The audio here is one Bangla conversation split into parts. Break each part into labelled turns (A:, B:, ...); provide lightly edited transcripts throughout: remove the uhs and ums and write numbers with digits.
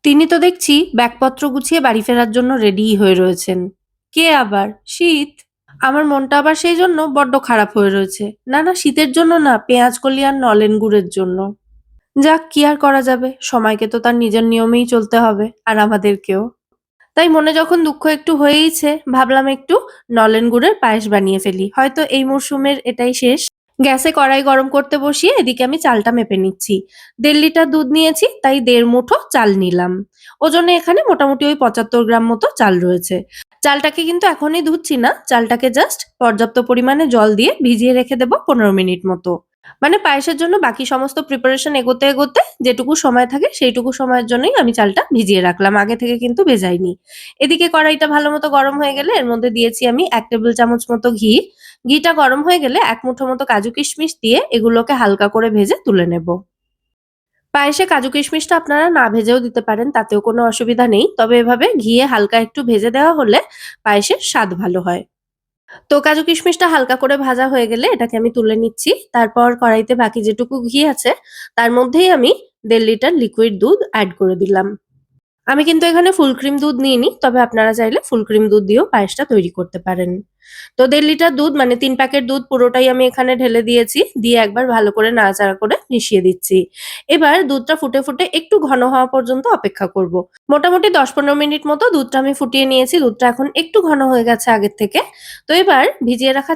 A: তিনি তো দেখছি ব্যাগপত্র গুছিয়ে বাড়ি ফেরার জন্য রেডিই হয়ে রয়েছেন। কে আবার? শীত? আমার মনটা আবার সেই জন্য বড্ড খারাপ হয়ে রয়েছে। না, না শীতের জন্য না, পেঁয়াজকলি আর নলেন গুড়ের জন্য। যাক কি আর করা যাবে? সময়কে তো তার নিজের নিয়মেই চলতে হবে, আর আমাদেরকেও। তাই মনে যখন দুঃখ একটু হয়েইছে, ভাবলাম একটু নলেন গুড়ের পায়েস বানিয়ে ফেলি। হয়তো এই মরশুমের এটাই শেষ। গ্যাসে কড়াই গরম করতে বসিয়ে এদিকে আমি চালটা মেপে নিচ্ছি। ১.৫ লিটার দুধ নিয়েছি, তাই ১.৫ মুঠো চাল নিলাম। ওজনে এখানে মোটামুটি ওই ৭৫ গ্রাম মতো চাল রয়েছে। চালটাকে কিন্তু এখনই ধুচ্ছি না, চালটাকে জাস্ট পর্যাপ্ত পরিমাণে জল দিয়ে ভিজিয়ে রেখে দেব ১৫ মিনিট মতো। মানে পায়েসের জন্য বাকি সমস্ত প্রিপারেশন এগোতে এগোতে যেটুকু সময় থাকে সেইটুকু সময়ের জন্যই আমি চালটা ভিজিয়ে রাখলাম, আগে থেকে কিন্তু ভেজাইনি। এদিকে কড়াইটা ভালো মতো গরম হয়ে গেলে এর মধ্যে দিয়েছি আমি ১ টেবিল চামচ মতো ঘি। ঘিটা গরম হয়ে গেলে ১ মুঠো মতো কাজু কিশমিশ দিয়ে এগুলোকে হালকা করে ভেজে তুলে নেব। পায়েসে কাজু কিশমিশটা আপনারা না ভেজেও দিতে পারেন, তাতেও কোনো অসুবিধা নেই, তবে এভাবে ঘিয়ে হালকা একটু ভেজে দেওয়া হলে পায়েসের স্বাদ ভালো হয়। তো কাজু কিশমিশটা হালকা করে ভাজা হয়ে গেলে এটাকে আমি তুলে নিচ্ছি। তারপর কড়াইতে বাকি যেটুকু ঘি আছে তার মধ্যেই আমি ১.৫ লিটার লিকুইড দুধ এড করে দিলাম। আমি কিন্তু এখানে ফুল ক্রিম দুধ নিইনি, তবে আপনারা চাইলে ফুল ক্রিম দুধ দিয়েও পায়েসটা তৈরি করতে পারেন। তো ১.৫ লিটার দুধ মানে ৩ প্যাকেট দুধ পুরোটাই আমি এখানে ঢেলে দিয়েছি। দিয়ে একবার ভালো করে নাড়াচাড়া করে মিশিয়ে দিচ্ছি। এবার দুধটা ফুটে, ফুটে একটু ঘন হওয়া পর্যন্ত অপেক্ষা করব। মোটামুটি ১০-১৫ মিনিট মতো দুধটা আমি ফুটিয়ে নিয়েছি। দুধটা এখন একটু ঘন হয়ে গেছে আগের থেকে। তো এবার ভিজিয়ে রাখা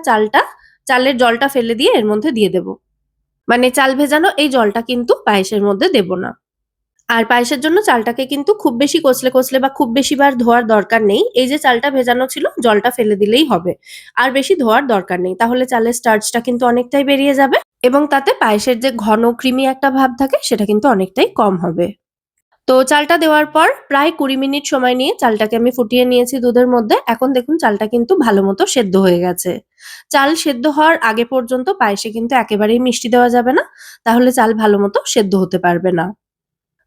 A: চালের জলটা ফেলে দিয়ে এর মধ্যে দিয়ে দেব। মানে চাল ভেজানো এই জলটা কিন্তু পায়েসের মধ্যে দেব না। আর পায়েসের জন্য চালটাকে কিন্তু খুব বেশি কচলে, কচলে বা খুব বেশি বার ধোয়ার দরকার নেই। এই যে চালটা ভেজানো ছিল, জলটা ফেলে দিলেই হবে। আর বেশি ধোয়ার দরকার নেই। তাহলে চালের স্টার্চটা কিন্তু অনেকটাই বেরিয়ে যাবে এবং তাতে পায়েসের যে ঘন ক্রিমি একটা ভাব থাকে সেটা কিন্তু অনেকটাই কম হবে। তো চালটা দেওয়ার পর প্রায় ২০ মিনিট সময় নিয়ে চালটাকে আমি ফুটিয়ে নিয়েছি দুধের মধ্যে। এখন দেখুন চালটা কিন্তু ভালোমতো সেদ্ধ হয়ে গেছে। চাল সেদ্ধ হওয়ার আগে পর্যন্ত পায়েসে কিন্তু একেবারেই মিষ্টি দেওয়া যাবে না। তাহলে চাল ভালোমতো সেদ্ধ হতে পারবে না।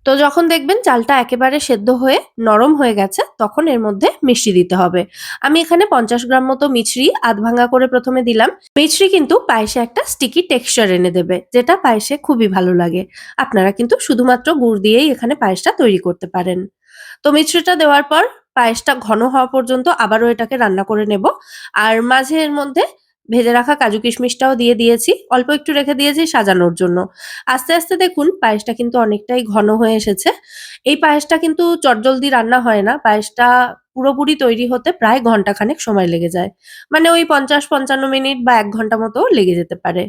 A: তো যখন দেখবেন চালটা একেবারে সেদ্ধ হয়ে নরম হয়ে গেছে, তখন এর মধ্যে মিষ্টি দিতে হবে। আমি এখানে ৫০ গ্রাম মতো মিছরি আধ ভাঙা করে প্রথমে দিলাম। মিছরি কিন্তু পায়েসে একটা স্টিকি টেক্সচার এনে দেবে, যেটা পায়েসে খুবই ভালো লাগে। আপনারা কিন্তু শুধুমাত্র গুড় দিয়েই এখানে পায়েসটা তৈরি করতে পারেন। তো মিছরিটা দেওয়ার পর পায়েসটা ঘন হওয়া পর্যন্ত আবারও এটাকে রান্না করে নেব। আর মাঝে এর মধ্যে ভেজে রাখা কাজু কিশমিশটাও দিয়ে দিয়েছি। অল্প একটু রেখে দিয়েছি সাজানোর জন্য। আস্তে, আস্তে দেখুন পায়েসটা কিন্তু অনেকটাই ঘন হয়ে এসেছে। এই পায়েসটা কিন্তু চটজলদি রান্না হয় না। পায়েসটা পুরোপুরি তৈরি হতে প্রায় ঘন্টাখানেক সময় লেগে যায়। মানে ওই ৫০-৫৫ মিনিট বা ১ ঘন্টা মতো লেগে যেতে পারে।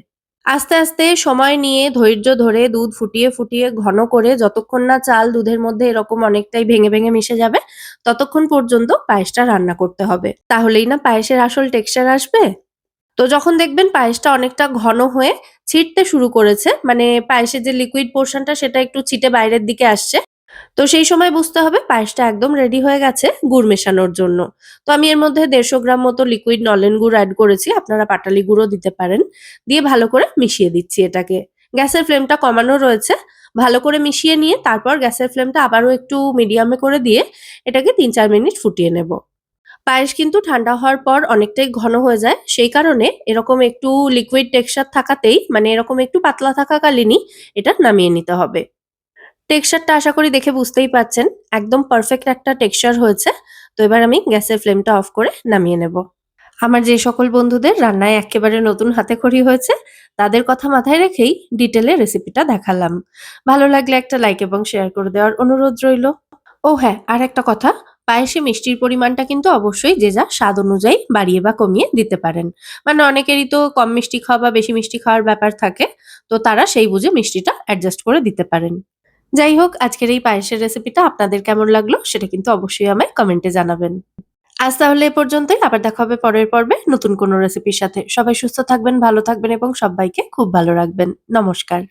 A: আস্তে, আস্তে সময় নিয়ে ধৈর্য ধরে দুধ ফুটিয়ে, ফুটিয়ে ঘন করে যতক্ষণ না চাল দুধের মধ্যে এরকম অনেকটাই ভেঙে, ভেঙে মিশে যাবে, ততক্ষণ পর্যন্ত পায়েসটা রান্না করতে হবে। তাহলেই না পায়েসের আসল টেক্সচার আসবে। তো যখন দেখবেন পায়েসটা অনেকটা ঘন হয়ে ছিটতে শুরু করেছে, মানে পায়েসের যে লিকুইড পোরশনটা সেটা একটু ছিটে বাইরের দিকে আসছে, তো সেই সময় বুঝতে হবে পায়েসটা একদম রেডি হয়ে গেছে গুড় মেশানোর জন্য। তো আমি এর মধ্যে ১৫০ গ্রাম মতো লিকুইড নলেন গুড় এড করেছি। আপনারা পাটালি গুড়ও দিতে পারেন। দিয়ে ভালো করে মিশিয়ে দিচ্ছি এটাকে। গ্যাসের ফ্লেমটা কমানো রয়েছে। ভালো করে মিশিয়ে নিয়ে তারপর গ্যাসের ফ্লেমটা আবারও একটু মিডিয়ামে করে দিয়ে এটাকে ৩-৪ মিনিট ফুটিয়ে নেব। পায়েস কিন্তু ঠান্ডা হওয়ার পর অনেকটাই ঘন হয়ে যায়। সেই কারণে এরকম একটু লিকুইড টেক্সচার থাকাতেই, মানে এরকম একটু পাতলা থাকাকালীনই এটা নামিয়ে নিতে হবে। টেক্সচারটা আশা করি দেখে বুঝতেই পারছেন। একদম পারফেক্ট একটা টেক্সচার হয়েছে। তো এবার আমি গ্যাসের ফ্লেমটা অফ করে নামিয়ে নেব। আমার যে সকল বন্ধুদের রান্নায় এক্কেবারে নতুন হাতেখড়ি হয়েছে, তাদের কথা মাথায় রেখেই ডিটেইলে রেসিপিটা দেখালাম। ভালো লাগলে একটা লাইক এবং শেয়ার করে দেওয়ার অনুরোধ রইল। ও হ্যাঁ, আরেকটা কথা, পায়েসে মিষ্টির পরিমাণটা কিন্তু অবশ্যই যে যার স্বাদ অনুযায়ী বাড়িয়ে বা কমিয়ে দিতে পারেন। মানে অনেকেরই তো কম মিষ্টি খাওয়া বা বেশি মিষ্টি খাওয়ার ব্যাপার থাকে। তো তারা সেই বুঝে মিষ্টিটা অ্যাডজাস্ট করে দিতে পারেন। যাই হোক, আজকের এই পায়েসের রেসিপিটা আপনাদের কেমন লাগলো সেটা কিন্তু অবশ্যই আমায় কমেন্টে জানাবেন। আজ তাহলে এ পর্যন্তই। আবার দেখা হবে পরের পর্বে নতুন কোনো রেসিপির সাথে। সবাই সুস্থ থাকবেন, ভালো থাকবেন এবং সব্বাইকে খুব ভালো রাখবেন। নমস্কার।